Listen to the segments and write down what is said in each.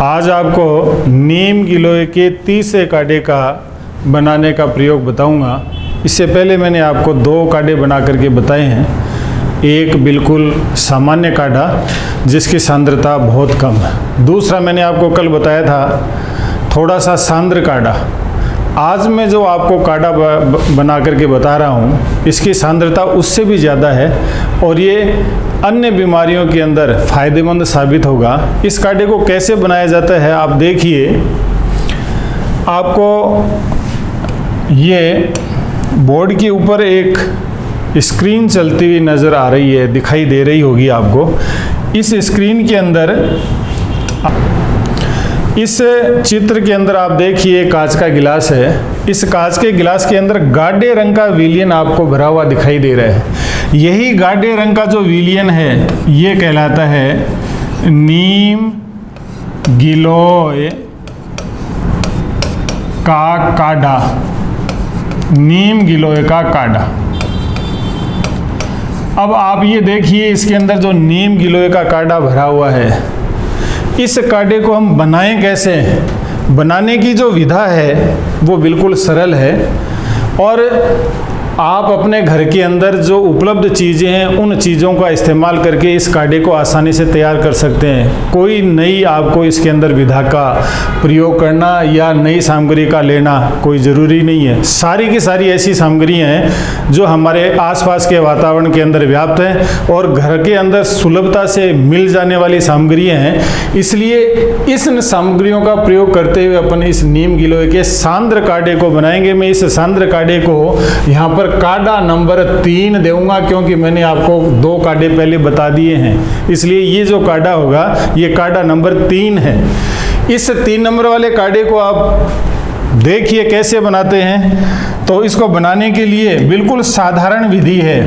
आज आपको नीम गिलोय के 30 काढ़े का बनाने का प्रयोग बताऊंगा। इससे पहले मैंने आपको 2 काढ़े बना करके बताए हैं। एक बिल्कुल सामान्य काढ़ा जिसकी सांद्रता बहुत कम है। दूसरा मैंने आपको कल बताया था थोड़ा सा सांद्र काढ़ा। आज मैं जो आपको काढ़ा बना करके बता रहा हूँ इसकी सांद्रता उससे भी ज़्यादा है और ये अन्य बीमारियों के अंदर फ़ायदेमंद साबित होगा। इस काढ़े को कैसे बनाया जाता है आप देखिए। आपको ये बोर्ड के ऊपर एक स्क्रीन चलती हुई नज़र आ रही है, दिखाई दे रही होगी आपको। इस स्क्रीन के अंदर इस चित्र के अंदर आप देखिए कांच का गिलास है। इस कांच के गिलास के अंदर गाढ़े रंग का विलयन आपको भरा हुआ दिखाई दे रहा है। यही गाढ़े रंग का जो विलयन है ये कहलाता है नीम गिलोय का काढ़ा। नीम गिलोय का काढ़ा। अब आप ये देखिए इसके अंदर जो नीम गिलोय का काढ़ा भरा हुआ है, इस काढ़े को हम बनाएं कैसे? बनाने की जो विधा है वो बिल्कुल सरल है और आप अपने घर के अंदर जो उपलब्ध चीज़ें हैं उन चीज़ों का इस्तेमाल करके इस काढ़े को आसानी से तैयार कर सकते हैं। कोई नई आपको इसके अंदर विधा का प्रयोग करना या नई सामग्री का लेना कोई ज़रूरी नहीं है। सारी की सारी ऐसी सामग्रियाँ हैं जो हमारे आसपास के वातावरण के अंदर व्याप्त हैं और घर के अंदर सुलभता से मिल जाने वाली सामग्रियाँ हैं। इसलिए इस सामग्रियों का प्रयोग करते हुए अपन इस नीम गिलोय के सांद्र काढ़े को बनाएंगे। मैं इस सांद्र काढ़े को यहाँ पर काढ़ा नंबर 3 दूंगा क्योंकि मैंने आपको 2 काढ़े पहले बता दिए हैं, इसलिए ये जो काढ़ा होगा ये काढ़ा नंबर 3 है। इस 3 नंबर वाले काढ़े को आप देखिए कैसे बनाते हैं। तो इसको बनाने के लिए बिल्कुल साधारण विधि है।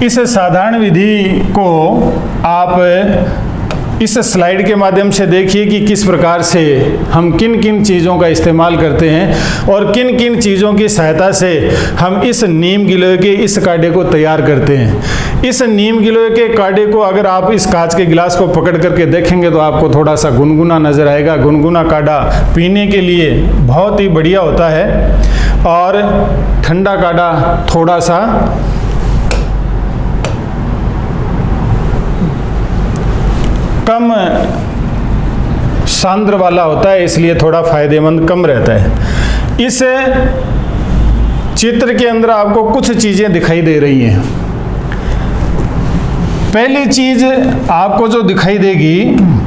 इस साधारण विधि को आप इस स्लाइड के माध्यम से देखिए कि किस प्रकार से हम किन किन चीज़ों का इस्तेमाल करते हैं और किन किन चीज़ों की सहायता से हम इस नीम गिलोय के इस काढ़े को तैयार करते हैं। इस नीम गिलोय के काढ़े को अगर आप इस कांच के गिलास को पकड़ करके देखेंगे तो आपको थोड़ा सा गुनगुना नज़र आएगा। गुनगुना काढ़ा पीने के लिए बहुत ही बढ़िया होता है और ठंडा काढ़ा थोड़ा सा कम सांद्र वाला होता है, इसलिए थोड़ा फायदेमंद कम रहता है। इस चित्र के अंदर आपको कुछ चीज़ें दिखाई दे रही हैं। पहली चीज़ आपको जो दिखाई देगी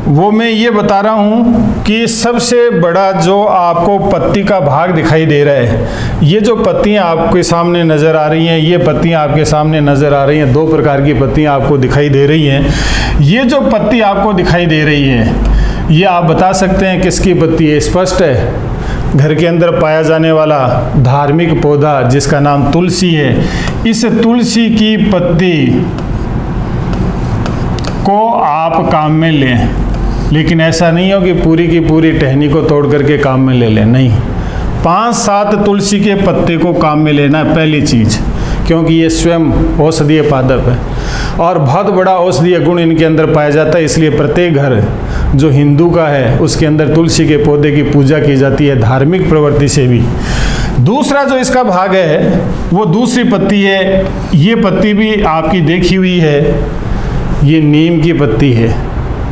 वो मैं ये बता रहा हूँ कि सबसे बड़ा जो आपको पत्ती का भाग दिखाई दे रहा है, ये जो पत्तियाँ आपके सामने नज़र आ रही हैं, ये पत्तियाँ आपके सामने नज़र आ रही हैं। 2 प्रकार की पत्तियाँ आपको दिखाई दे रही हैं। ये जो पत्ती आपको दिखाई दे रही है ये आप बता सकते हैं किसकी पत्ती है? स्पष्ट है, घर के अंदर पाया जाने वाला धार्मिक पौधा जिसका नाम तुलसी है। इस तुलसी की पत्ती को आप काम में लें, लेकिन ऐसा नहीं हो कि पूरी की पूरी टहनी को तोड़ करके काम में ले लें, नहीं। 5-7 तुलसी के पत्ते को काम में लेना है पहली चीज़, क्योंकि ये स्वयं औषधीय पादप है और बहुत बड़ा औषधीय गुण इनके अंदर पाया जाता है। इसलिए प्रत्येक घर जो हिंदू का है उसके अंदर तुलसी के पौधे की पूजा की जाती है, धार्मिक प्रवृत्ति से भी। दूसरा जो इसका भाग है वो दूसरी पत्ती है। ये पत्ती भी आपकी देखी हुई है, ये नीम की पत्ती है।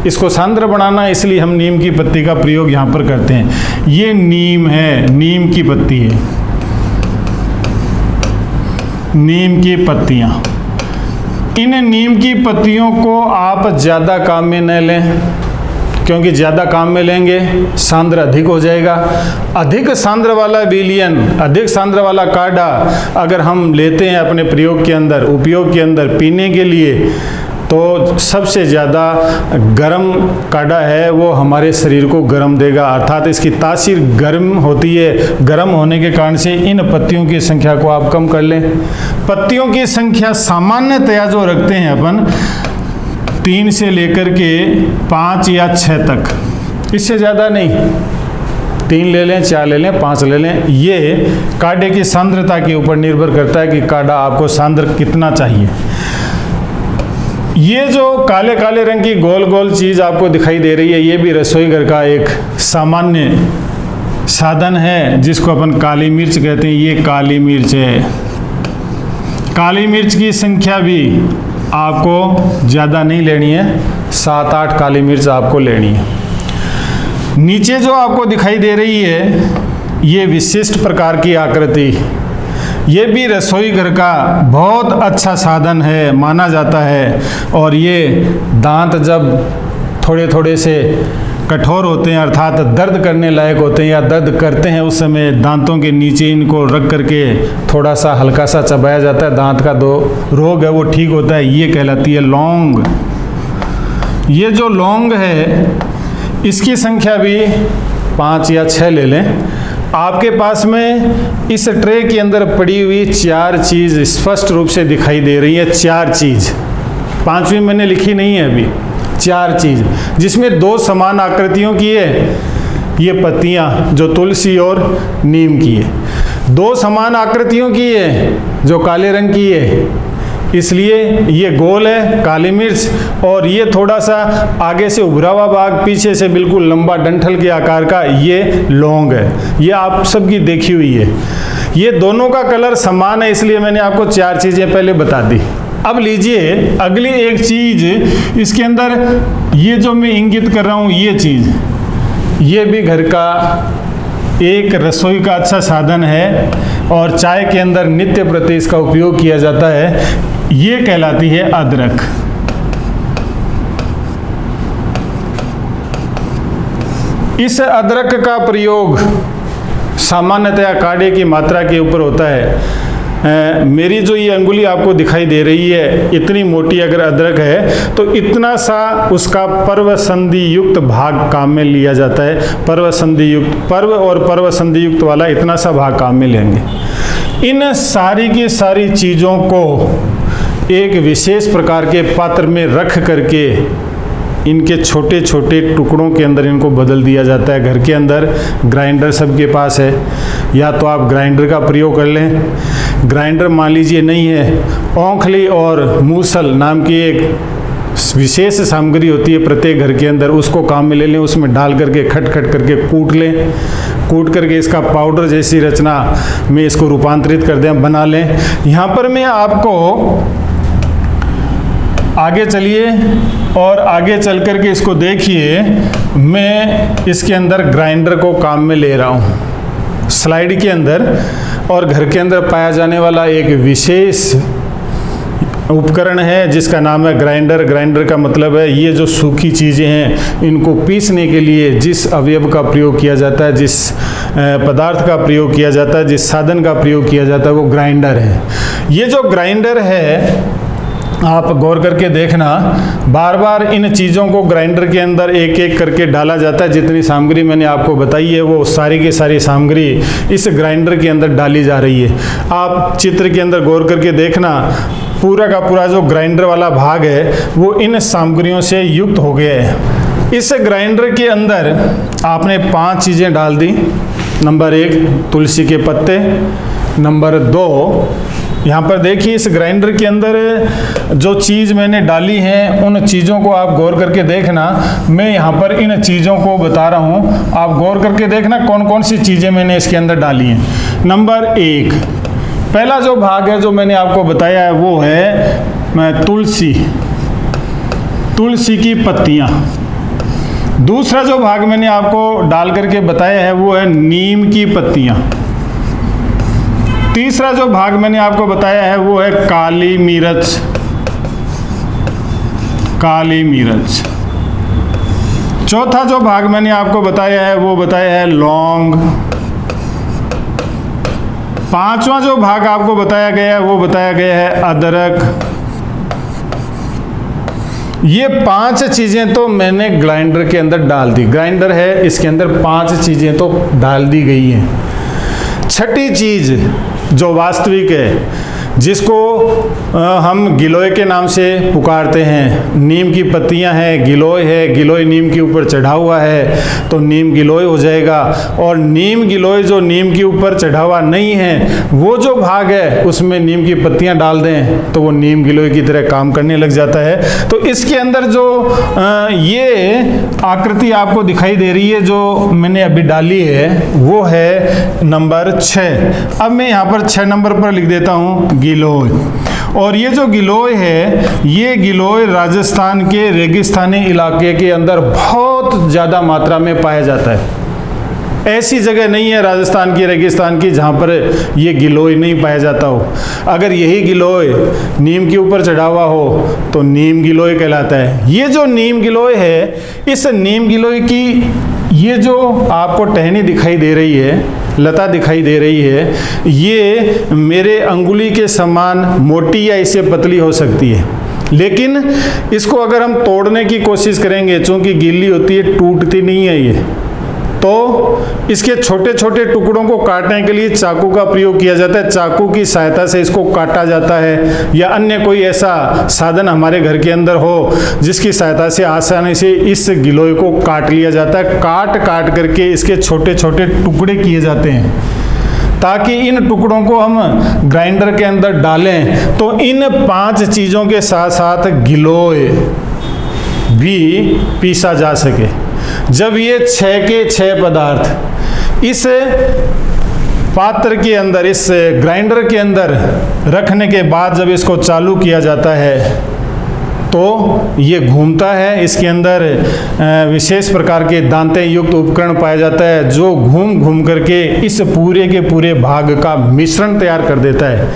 इसको सांद्र बनाना इसलिए हम नीम की पत्ती का प्रयोग यहाँ पर करते हैं। ये नीम है, नीम की पत्ती है, नीम की पत्तियाँ। इन नीम की पत्तियों को आप ज़्यादा काम में न लें, क्योंकि ज़्यादा काम में लेंगे सांद्र अधिक हो जाएगा। अधिक सांद्र वाला विलयन, अधिक सांद्र वाला काढ़ा अगर हम लेते हैं अपने प्रयोग के अंदर, उपयोग के अंदर पीने के लिए, तो सबसे ज़्यादा गर्म काढ़ा है वो हमारे शरीर को गर्म देगा, अर्थात इसकी तासीर गर्म होती है। गर्म होने के कारण से इन पत्तियों की संख्या को आप कम कर लें। पत्तियों की संख्या सामान्यतया जो रखते हैं अपन 3 से लेकर के 5 या 6 तक, इससे ज़्यादा नहीं। 3 ले लें, 4 ले लें, 5 ले लें। ये काढ़े की सांद्रता के ऊपर निर्भर करता है कि काढ़ा आपको सांद्र कितना चाहिए। ये जो काले काले रंग की गोल गोल चीज़ आपको दिखाई दे रही है, ये भी रसोई घर का एक सामान्य साधन है जिसको अपन काली मिर्च कहते हैं। ये काली मिर्च है। काली मिर्च की संख्या भी आपको ज़्यादा नहीं लेनी है, 7-8 काली मिर्च आपको लेनी है। नीचे जो आपको दिखाई दे रही है ये विशिष्ट प्रकार की आकृति, ये भी रसोई घर का बहुत अच्छा साधन है माना जाता है। और ये दांत जब थोड़े थोड़े से कठोर होते हैं अर्थात दर्द करने लायक होते हैं या दर्द करते हैं, उस समय दांतों के नीचे इनको रख करके थोड़ा सा हल्का सा चबाया जाता है, दांत का जो रोग है वो ठीक होता है। ये कहलाती है लौंग। ये जो लौंग है इसकी संख्या भी 5 या 6 ले लें। आपके पास में इस ट्रे के अंदर पड़ी हुई 4 चीज़ स्पष्ट रूप से दिखाई दे रही है। 4 चीज़, 5वीं मैंने लिखी नहीं है अभी। 4 चीज़ जिसमें 2 समान आकृतियों की है, ये पत्तियाँ जो तुलसी और नीम की है। 2 समान आकृतियों की है जो काले रंग की है, इसलिए ये गोल है काली मिर्च, और ये थोड़ा सा आगे से उभरा हुआ भाग, पीछे से बिल्कुल लंबा डंठल के आकार का ये लौंग है। ये आप सबकी देखी हुई है। ये दोनों का कलर समान है, इसलिए मैंने आपको 4 चीज़ें पहले बता दी। अब लीजिए अगली एक चीज़ इसके अंदर, ये जो मैं इंगित कर रहा हूँ ये चीज़, ये भी घर का एक रसोई का अच्छा साधन है और चाय के अंदर नित्य प्रति इसका उपयोग किया जाता है। ये कहलाती है अदरक। इस अदरक का प्रयोग सामान्यतया काढ़े की मात्रा के ऊपर होता है। मेरी जो ये अंगुली आपको दिखाई दे रही है, इतनी मोटी अगर अदरक है तो इतना सा उसका पर्व संधि युक्त भाग काम में लिया जाता है। पर्व संधि युक्त, पर्व और पर्व संधि युक्त वाला इतना सा भाग काम में लेंगे। इन सारी की सारी चीज़ों को एक विशेष प्रकार के पात्र में रख करके इनके छोटे छोटे टुकड़ों के अंदर इनको बदल दिया जाता है। घर के अंदर ग्राइंडर सबके पास है, या तो आप ग्राइंडर का प्रयोग कर लें। ग्राइंडर मान लीजिए नहीं है, औंखली और मूसल नाम की एक विशेष सामग्री होती है प्रत्येक घर के अंदर, उसको काम में ले लें। उसमें डाल करके खट खट करके कूट लें, कूट करके इसका पाउडर जैसी रचना में इसको रूपांतरित कर दें, बना लें। यहाँ पर मैं आपको आगे चलिए और आगे चल करके इसको देखिए। मैं इसके अंदर ग्राइंडर को काम में ले रहा हूँ स्लाइड के अंदर, और घर के अंदर पाया जाने वाला एक विशेष उपकरण है जिसका नाम है ग्राइंडर। ग्राइंडर का मतलब है ये जो सूखी चीज़ें हैं इनको पीसने के लिए जिस अवयव का प्रयोग किया जाता है, जिस पदार्थ का प्रयोग किया जाता है, जिस साधन का प्रयोग किया जाता है, वो ग्राइंडर है। ये जो ग्राइंडर है आप गौर करके देखना, बार बार इन चीज़ों को ग्राइंडर के अंदर एक एक करके डाला जाता है। जितनी सामग्री मैंने आपको बताई है वो सारी की सारी सामग्री इस ग्राइंडर के अंदर डाली जा रही है। आप चित्र के अंदर गौर करके देखना, पूरा का पूरा जो ग्राइंडर वाला भाग है वो इन सामग्रियों से युक्त हो गया है। इस ग्राइंडर के अंदर आपने 5 चीज़ें डाल दी। नंबर 1 तुलसी के पत्ते, नंबर 2 यहाँ पर देखिए इस ग्राइंडर के अंदर जो चीज़ मैंने डाली है उन चीज़ों को आप गौर करके देखना। मैं यहाँ पर इन चीज़ों को बता रहा हूँ, आप गौर करके देखना कौन कौन सी चीज़ें मैंने इसके अंदर डाली हैं। नंबर 1 पहला जो भाग है जो मैंने आपको बताया है वो है तुलसी, तुलसी की पत्तियाँ। दूसरा जो भाग मैंने आपको डाल करके बताया है वो है नीम की पत्तियाँ। तीसरा जो भाग मैंने आपको बताया है वो है काली मिर्च, काली मिर्च। चौथा जो भाग मैंने आपको बताया है वो बताया है लौंग। पांचवा जो भाग आपको बताया गया है वो बताया गया है अदरक। ये 5 चीज़ें तो मैंने ग्राइंडर के अंदर डाल दी। ग्राइंडर है इसके अंदर 5 चीज़ें तो डाल दी गई हैं। छठी चीज़ जो वास्तविक है जिसको हम गिलोय के नाम से पुकारते हैं। नीम की पत्तियां हैं, गिलोय है, गिलोय नीम के ऊपर चढ़ा हुआ है तो नीम गिलोय हो जाएगा। और नीम गिलोय जो नीम के ऊपर चढ़ा हुआ नहीं है, वो जो भाग है उसमें नीम की पत्तियां डाल दें तो वो नीम गिलोय की तरह काम करने लग जाता है। तो इसके अंदर जो ये आकृति आपको दिखाई दे रही है जो मैंने अभी डाली है, वो है नंबर 6। अब मैं यहाँ पर 6 नंबर पर लिख देता हूँ गिलोय। और ये जो गिलोय है, ये गिलोय राजस्थान के रेगिस्तानी इलाके के अंदर बहुत ज़्यादा मात्रा में पाया जाता है। ऐसी जगह नहीं है राजस्थान की, रेगिस्तान की, जहाँ पर ये गिलोय नहीं पाया जाता हो। अगर यही गिलोय नीम के ऊपर चढ़ा हुआ हो तो नीम गिलोय कहलाता है। ये जो नीम गिलोय है, इस नीम गिलोय की ये जो आपको टहनी दिखाई दे रही है, लता दिखाई दे रही है, ये मेरे अंगुली के समान मोटी या इससे पतली हो सकती है। लेकिन इसको अगर हम तोड़ने की कोशिश करेंगे, चूँकि गीली होती है, टूटती नहीं है ये, तो इसके छोटे छोटे टुकड़ों को काटने के लिए चाकू का प्रयोग किया जाता है। चाकू की सहायता से इसको काटा जाता है, या अन्य कोई ऐसा साधन हमारे घर के अंदर हो जिसकी सहायता से आसानी से इस गिलोय को काट लिया जाता है। काट काट करके इसके छोटे छोटे टुकड़े किए जाते हैं ताकि इन टुकड़ों को हम ग्राइंडर के अंदर डालें तो इन 5 चीज़ों के साथ साथ गिलोय भी पीसा जा सके। जब ये 6 के 6 पदार्थ इस पात्र के अंदर, इस ग्राइंडर के अंदर रखने के बाद जब इसको चालू किया जाता है तो ये घूमता है। इसके अंदर विशेष प्रकार के दांते युक्त उपकरण पाया जाता है जो घूम घूम करके इस पूरे के पूरे भाग का मिश्रण तैयार कर देता है।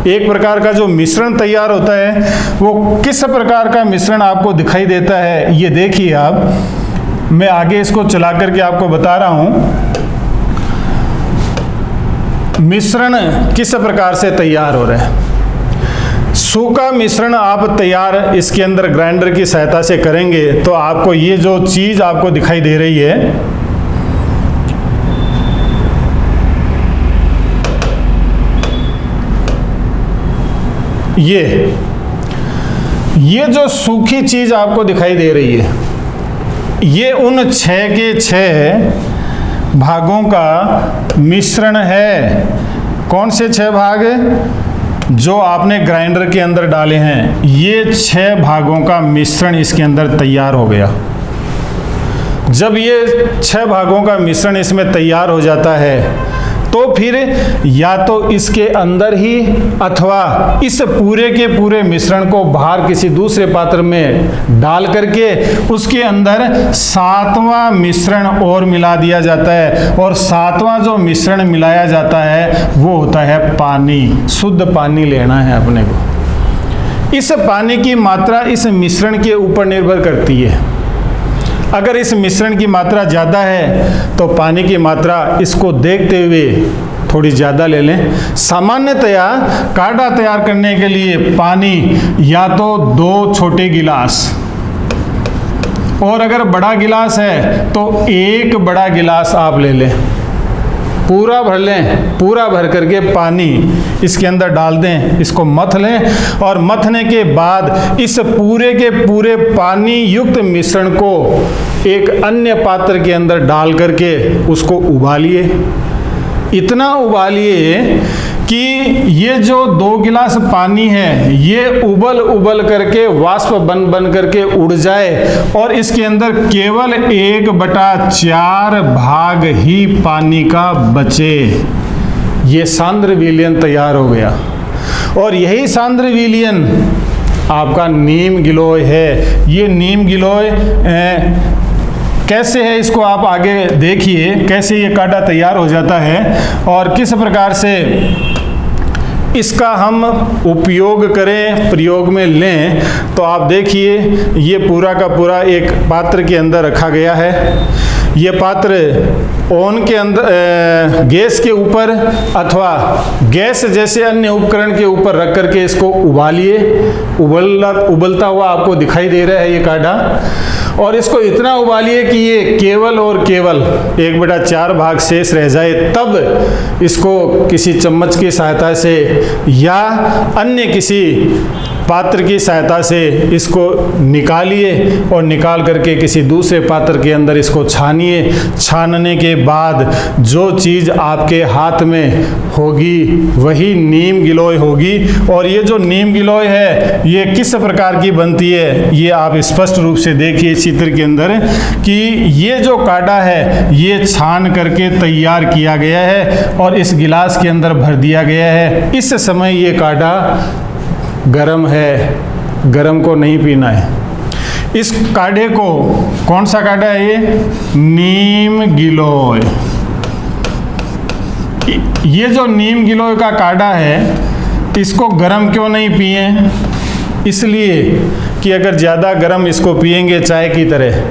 एक प्रकार का जो मिश्रण तैयार होता है, वो किस प्रकार का मिश्रण आपको दिखाई देता है ये देखिए आप। मैं आगे इसको चला करके आपको बता रहा हूं मिश्रण किस प्रकार से तैयार हो रहा है। सूखा मिश्रण आप तैयार इसके अंदर ग्राइंडर की सहायता से करेंगे तो आपको ये जो चीज आपको दिखाई दे रही है, ये जो सूखी चीज आपको दिखाई दे रही है, ये उन 6 के 6 भागों का मिश्रण है। कौन से 6 भाग जो आपने ग्राइंडर के अंदर डाले हैं? ये 6 भागों का मिश्रण इसके अंदर तैयार हो गया। जब ये 6 भागों का मिश्रण इसमें तैयार हो जाता है तो फिर या तो इसके अंदर ही अथवा इस पूरे के पूरे मिश्रण को बाहर किसी दूसरे पात्र में डाल करके उसके अंदर 7वां मिश्रण और मिला दिया जाता है। और 7वां जो मिश्रण मिलाया जाता है वो होता है पानी। शुद्ध पानी लेना है अपने को। इस पानी की मात्रा इस मिश्रण के ऊपर निर्भर करती है। अगर इस मिश्रण की मात्रा ज़्यादा है तो पानी की मात्रा इसको देखते हुए थोड़ी ज़्यादा ले लें। सामान्यतया काढ़ा तैयार करने के लिए पानी या तो 2 छोटे गिलास, और अगर बड़ा गिलास है तो 1 बड़ा गिलास आप ले लें। पूरा भर लें, पूरा भर करके पानी इसके अंदर डाल दें, इसको मथ लें और मथने के बाद इस पूरे के पूरे पानी युक्त मिश्रण को एक अन्य पात्र के अंदर डाल करके उसको उबालिए। इतना उबालिए कि ये जो 2 गिलास पानी है ये उबल उबल करके वाष्प बन करके उड़ जाए और इसके अंदर केवल 1/4 भाग ही पानी का बचे। ये सांद्र विलयन तैयार हो गया। और यही सांद्र विलयन आपका नीम गिलोय है। ये नीम गिलोय कैसे है इसको आप आगे देखिए, कैसे ये काढ़ा तैयार हो जाता है और किस प्रकार से इसका हम उपयोग करें, प्रयोग में लें। तो आप देखिए ये पूरा का पूरा एक पात्र के अंदर रखा गया है। ये पात्र ओवन के अंदर गैस के ऊपर अथवा गैस जैसे अन्य उपकरण के ऊपर रख करके इसको उबालिए। उबलता हुआ आपको दिखाई दे रहा है ये काढ़ा, और इसको इतना उबालिए कि ये केवल और केवल 1/4 भाग शेष रह जाए, तब इसको किसी चम्मच की सहायता से या अन्य किसी पात्र की सहायता से इसको निकालिए और निकाल करके किसी दूसरे पात्र के अंदर इसको छानिए। छानने के बाद जो चीज़ आपके हाथ में होगी वही नीम गिलोय होगी। और ये जो नीम गिलोय है ये किस प्रकार की बनती है ये आप स्पष्ट रूप से देखिए चित्र के अंदर कि ये जो काढ़ा है ये छान करके तैयार किया गया है और इस गिलास के अंदर भर दिया गया है। इस समय ये काढ़ा गरम है, गरम को नहीं पीना है। इस काढ़े को, कौन सा काढ़ा है ये? नीम गिलोय। ये जो नीम गिलोय का काढ़ा है इसको गरम क्यों नहीं पिए? इसलिए कि अगर ज़्यादा गरम इसको पिएंगे चाय की तरह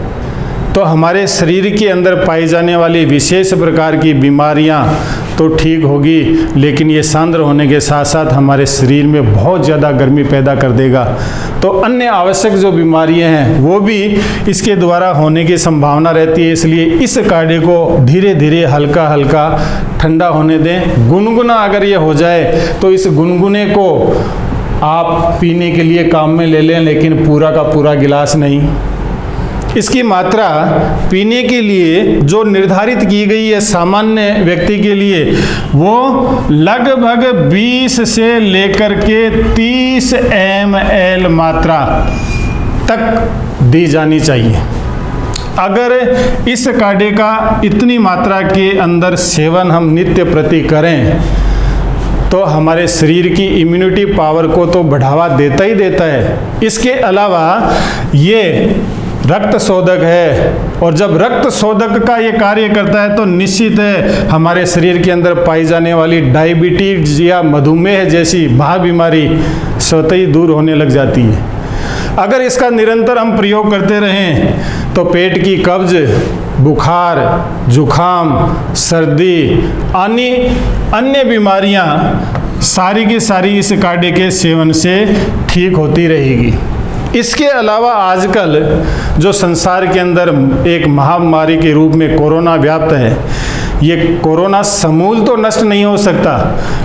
तो हमारे शरीर के अंदर पाई जाने वाली विशेष प्रकार की बीमारियां तो ठीक होगी, लेकिन ये सांद्र होने के साथ साथ हमारे शरीर में बहुत ज़्यादा गर्मी पैदा कर देगा। तो अन्य आवश्यक जो बीमारियां हैं वो भी इसके द्वारा होने की संभावना रहती है। इसलिए इस काढ़े को धीरे धीरे हल्का हल्का ठंडा होने दें। गुनगुना अगर ये हो जाए तो इस गुनगुने को आप पीने के लिए काम में ले लें, लेकिन पूरा का पूरा गिलास नहीं। इसकी मात्रा पीने के लिए जो निर्धारित की गई है सामान्य व्यक्ति के लिए वो लगभग 20 से लेकर के 30 ml मात्रा तक दी जानी चाहिए। अगर इस काढ़े का इतनी मात्रा के अंदर सेवन हम नित्य प्रति करें तो हमारे शरीर की इम्यूनिटी पावर को तो बढ़ावा देता ही देता है। इसके अलावा ये रक्त शोधक है, और जब रक्त शोधक का ये कार्य करता है तो निश्चित है हमारे शरीर के अंदर पाई जाने वाली डायबिटीज या मधुमेह जैसी महाबीमारी स्वतः ही दूर होने लग जाती है। अगर इसका निरंतर हम प्रयोग करते रहें तो पेट की कब्ज, बुखार, जुखाम, सर्दी, अन्य बीमारियां सारी की सारी इस काढ़े के सेवन से ठीक होती रहेगी। इसके अलावा आजकल जो संसार के अंदर एक महामारी के रूप में कोरोना व्याप्त है, ये कोरोना समूल तो नष्ट नहीं हो सकता,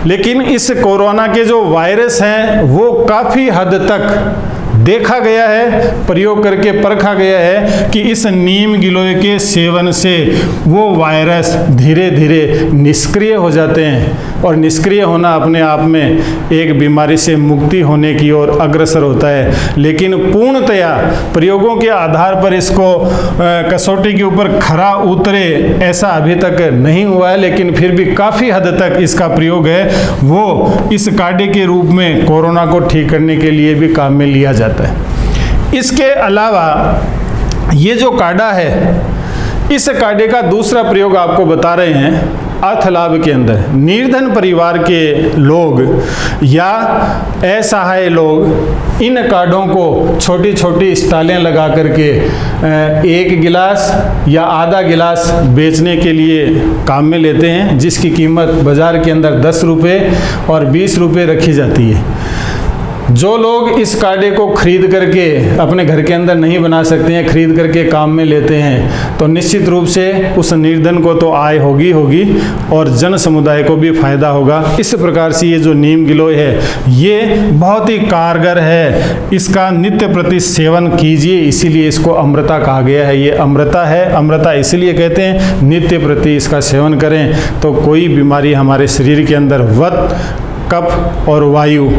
लेकिन इस कोरोना के जो वायरस हैं वो काफ़ी हद तक देखा गया है, प्रयोग करके परखा गया है कि इस नीम गिलोय के सेवन से वो वायरस धीरे धीरे निष्क्रिय हो जाते हैं, और निष्क्रिय होना अपने आप में एक बीमारी से मुक्ति होने की ओर अग्रसर होता है। लेकिन पूर्णतया प्रयोगों के आधार पर इसको कसौटी के ऊपर खरा उतरे ऐसा अभी तक नहीं हुआ है, लेकिन फिर भी काफ़ी हद तक इसका प्रयोग है वो इस काढ़े के रूप में कोरोना को ठीक करने के लिए भी काम में लिया जाता है। इसके अलावा ये जो काढ़ा है, इस काढ़े का दूसरा प्रयोग आपको बता रहे हैं अर्थ लाभ के अंदर। निर्धन परिवार के लोग या असहाय लोग इन काढ़ों को छोटी छोटी स्टालें लगा करके 1 गिलास या आधा गिलास बेचने के लिए काम में लेते हैं, जिसकी कीमत बाज़ार के अंदर 10 रुपये और 20 रुपये रखी जाती है। जो लोग इस काढ़े को खरीद करके अपने घर के अंदर नहीं बना सकते हैं, खरीद करके काम में लेते हैं, तो निश्चित रूप से उस निर्धन को तो आय होगी और जन समुदाय को भी फायदा होगा। इस प्रकार से ये जो नीम गिलोय है ये बहुत ही कारगर है, इसका नित्य प्रति सेवन कीजिए, इसीलिए इसको अमृता कहा गया है। ये अमृता है, अमृता इसलिए कहते हैं नित्य प्रति इसका सेवन करें तो कोई बीमारी हमारे शरीर के अंदर वत, कफ और वायु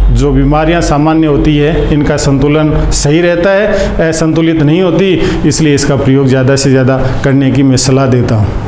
जो बीमारियां सामान्य होती है इनका संतुलन सही रहता है, असंतुलित नहीं होती। इसलिए इसका प्रयोग ज़्यादा से ज़्यादा करने की मैं सलाह देता हूँ।